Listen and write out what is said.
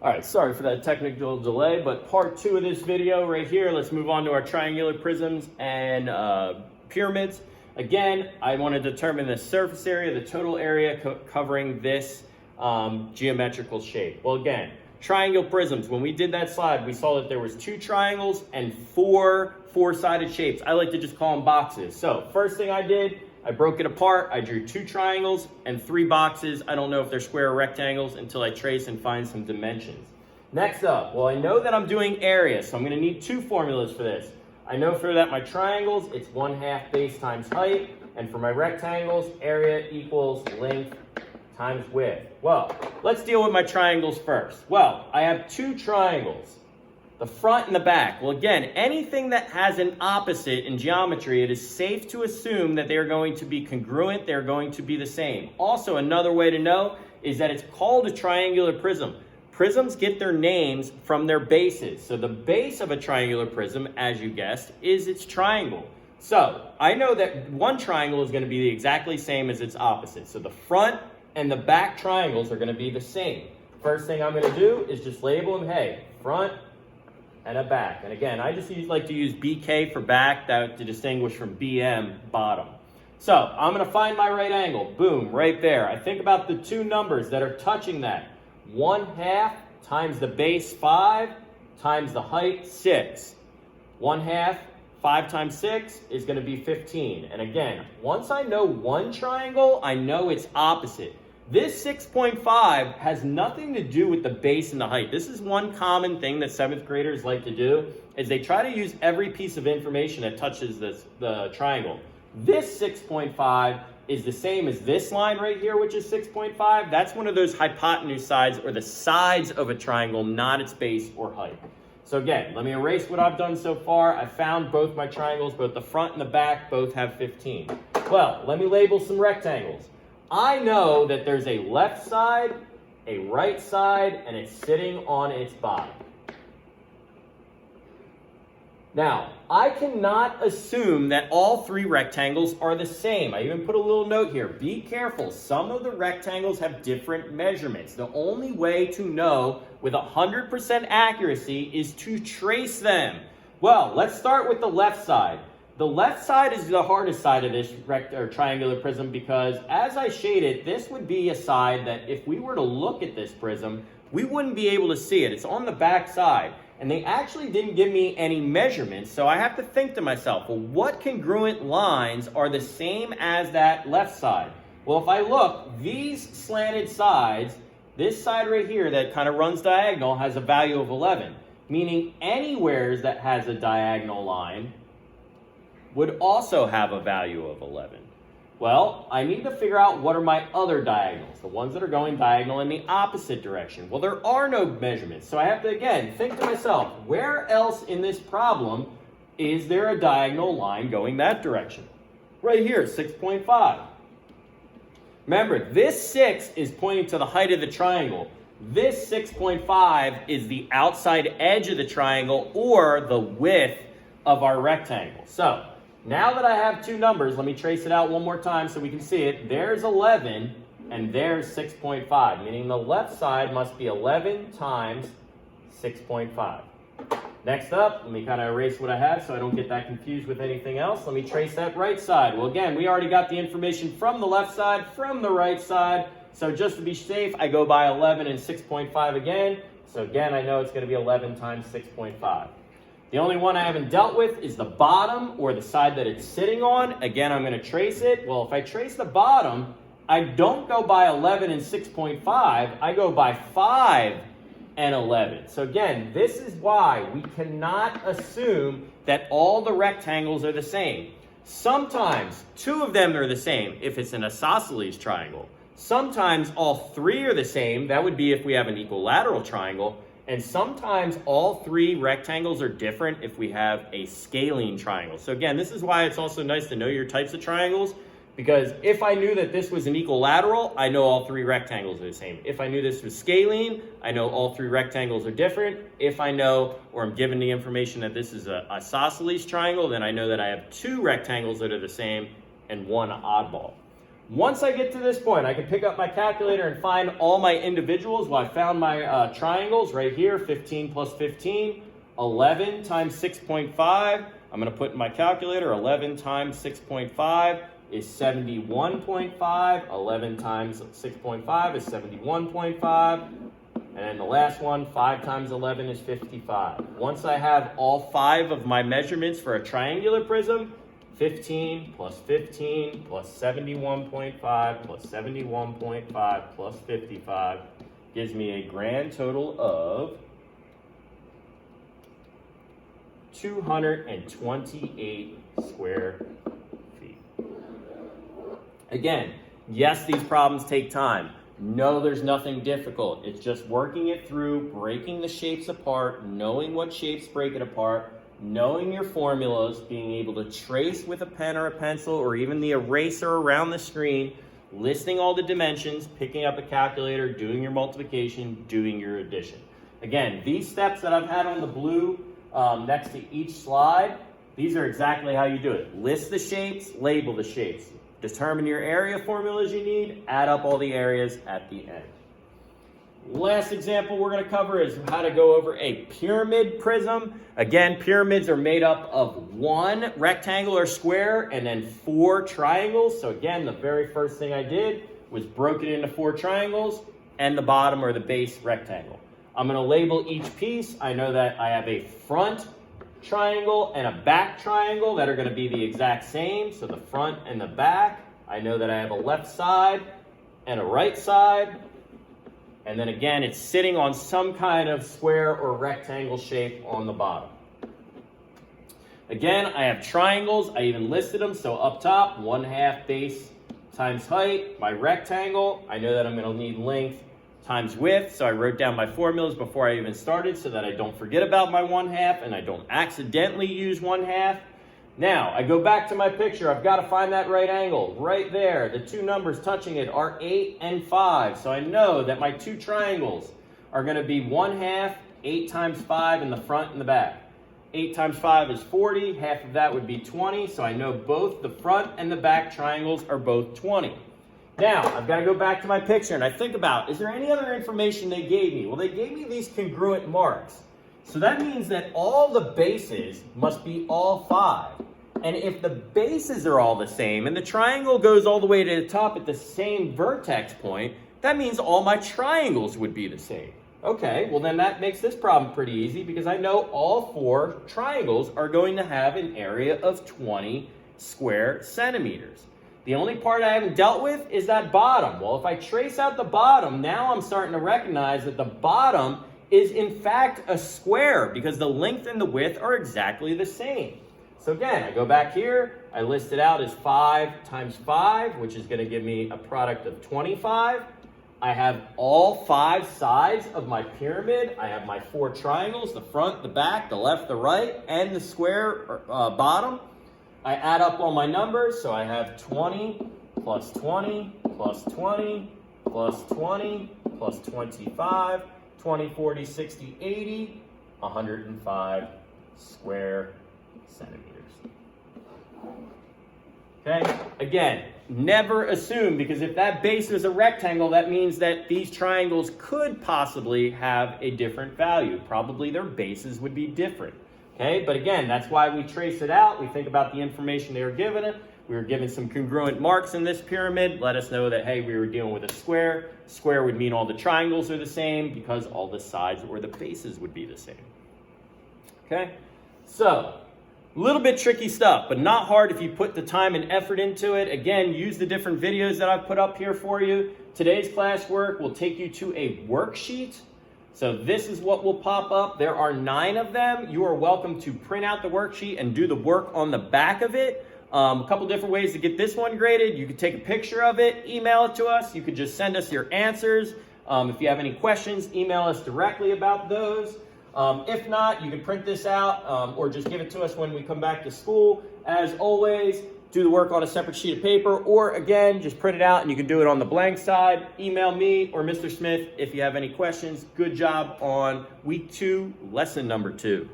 All right, sorry for that technical delay, but part 2 of this video right here, let's move on to our triangular prisms and pyramids. Again, I want to determine the surface area, the total area covering this geometrical shape. Well, again, triangle prisms, when we did that slide, we saw that there was 2 triangles and 4 four-sided shapes. I like to just call them boxes. So first thing I did, I broke it apart. I drew 2 triangles and 3 boxes. I don't know if they're square or rectangles until I trace and find some dimensions. Next up, well, I know that I'm doing area, so I'm going to need 2 formulas for this. I know for that my triangles, it's 1/2 base times height, and for my rectangles, area equals length times width. Well, let's deal with my triangles first. Well, I have 2 triangles, the front and the back. Well, again, anything that has an opposite in geometry, it is safe to assume that they are going to be congruent, they're going to be the same. Also, another way to know is that it's called a triangular prism. Prisms get their names from their bases. So the base of a triangular prism, as you guessed, is its triangle. So I know that one triangle is going to be the exactly same as its opposite. So the front and the back triangles are going to be the same. First thing I'm going to do is just label them, hey, front and a back. And again, I just like to use BK for back to distinguish from BM, bottom. So I'm going to find my right angle. Boom, right there. I think about the 2 numbers that are touching that. 1/2 times the base 5 times the height 6. 1/2, 5 times 6 is going to be 15. And again, once I know one triangle, I know its opposite. This 6.5 has nothing to do with the base and the height. This is one common thing that 7th graders like to do, is they try to use every piece of information that touches the triangle. This 6.5 is the same as this line right here, which is 6.5. That's one of those hypotenuse sides, or the sides of a triangle, not its base or height. So again, let me erase what I've done so far. I found both my triangles, both the front and the back, both have 15. Well, let me label some rectangles. I know that there's a left side, a right side, and it's sitting on its bottom. Now, I cannot assume that all 3 rectangles are the same. I even put a little note here. Be careful. Some of the rectangles have different measurements. The only way to know with 100% accuracy is to trace them. Well, let's start with the left side. The left side is the hardest side of this triangular prism because as I shaded, this would be a side that if we were to look at this prism, we wouldn't be able to see it. It's on the back side. And they actually didn't give me any measurements, so I have to think to myself, well, what congruent lines are the same as that left side? Well, if I look, these slanted sides, this side right here that kind of runs diagonal has a value of 11, meaning anywhere that has a diagonal line would also have a value of 11. Well, I need to figure out what are my other diagonals, the ones that are going diagonal in the opposite direction. Well, there are no measurements, so I have to, again, think to myself, where else in this problem is there a diagonal line going that direction? Right here, 6.5. Remember, this 6 is pointing to the height of the triangle. This 6.5 is the outside edge of the triangle or the width of our rectangle. So, now that I have 2 numbers, let me trace it out one more time so we can see it. There's 11 and there's 6.5, meaning the left side must be 11 times 6.5. Next up, let me kind of erase what I have so I don't get that confused with anything else. Let me trace that right side. Well, again, we already got the information from the left side, from the right side. So just to be safe, I go by 11 and 6.5 again. So again, I know it's going to be 11 times 6.5. The only one I haven't dealt with is the bottom, or the side that it's sitting on. Again, I'm going to trace it. Well, if I trace the bottom, I don't go by 11 and 6.5. I go by 5 and 11. So again, this is why we cannot assume that all the rectangles are the same. Sometimes 2 of them are the same if it's an isosceles triangle. Sometimes all 3 are the same. That would be if we have an equilateral triangle. And sometimes all 3 rectangles are different if we have a scalene triangle. So again, this is why it's also nice to know your types of triangles, because if I knew that this was an equilateral, I know all 3 rectangles are the same. If I knew this was scalene, I know all 3 rectangles are different. If I know, or I'm given the information that this is an isosceles triangle, then I know that I have 2 rectangles that are the same and 1 oddball. Once I get to this point, I can pick up my calculator and find all my individuals. Well, I found my triangles right here, 15 plus 15, 11 times 6.5. I'm going to put in my calculator, 11 times 6.5 is 71.5. 11 times 6.5 is 71.5. And then the last one, 5 times 11 is 55. Once I have all 5 of my measurements for a triangular prism, 15 plus 15 plus 71.5 plus 71.5 plus 55 gives me a grand total of 228 square feet. Again, yes, these problems take time. No, there's nothing difficult. It's just working it through, breaking the shapes apart, knowing what shapes break it apart, knowing your formulas, being able to trace with a pen or a pencil or even the eraser around the screen, listing all the dimensions, picking up a calculator, doing your multiplication, doing your addition. Again, these steps that I've had on the blue next to each slide, these are exactly how you do it. List the shapes, label the shapes. Determine your area formulas you need, add up all the areas at the end. Last example we're going to cover is how to go over a pyramid prism. Again, pyramids are made up of 1 rectangle or square and then 4 triangles. So again, the very first thing I did was broke it into 4 triangles and the bottom or the base rectangle. I'm going to label each piece. I know that I have a front triangle and a back triangle that are going to be the exact same. So the front and the back. I know that I have a left side and a right side. And then again, it's sitting on some kind of square or rectangle shape on the bottom. Again, I have triangles. I even listed them. So up top, 1/2 base times height. My rectangle, I know that I'm going to need length times width. So I wrote down my formulas before I even started so that I don't forget about my 1/2 and I don't accidentally use 1/2. Now, I go back to my picture. I've got to find that right angle. Right there, the 2 numbers touching it are 8 and 5. So I know that my 2 triangles are going to be 1/2, 8 times 5 in the front and the back. 8 times 5 is 40. Half of that would be 20. So I know both the front and the back triangles are both 20. Now, I've got to go back to my picture and I think about, is there any other information they gave me? Well, they gave me these congruent marks. So that means that all the bases must be all 5. And if the bases are all the same and the triangle goes all the way to the top at the same vertex point, that means all my triangles would be the same. Okay, well then that makes this problem pretty easy because I know all 4 triangles are going to have an area of 20 square centimeters. The only part I haven't dealt with is that bottom. Well, if I trace out the bottom, now I'm starting to recognize that the bottom is in fact a square because the length and the width are exactly the same. So again, I go back here, I list it out as 5 times 5, which is going to give me a product of 25. I have all 5 sides of my pyramid. I have my 4 triangles, the front, the back, the left, the right, and the square bottom. I add up all my numbers, so I have 20 plus 20 plus 20 plus 20 plus 25, 20, 40, 60, 80, 105 square centimeters. Okay, again, never assume, because if that base is a rectangle, that means that these triangles could possibly have a different value. Probably their bases would be different. Okay, but again, that's why we trace it out. We think about the information they were given it. We were given some congruent marks in this pyramid. Let us know that, hey, we were dealing with a square. Square would mean all the triangles are the same because all the sides or the bases would be the same. Okay, so a little bit tricky stuff, but not hard if you put the time and effort into it. Again, use the different videos that I've put up here for you. Today's classwork will take you to a worksheet. So this is what will pop up. There are 9 of them. You are welcome to print out the worksheet and do the work on the back of it. A couple different ways to get this one graded. You could take a picture of it, email it to us. You could just send us your answers. If you have any questions, email us directly about those. If not, you can print this out or just give it to us when we come back to school. As always, do the work on a separate sheet of paper, or again, just print it out and you can do it on the blank side. Email me or Mr. Smith if you have any questions. Good job on week 2, lesson number 2.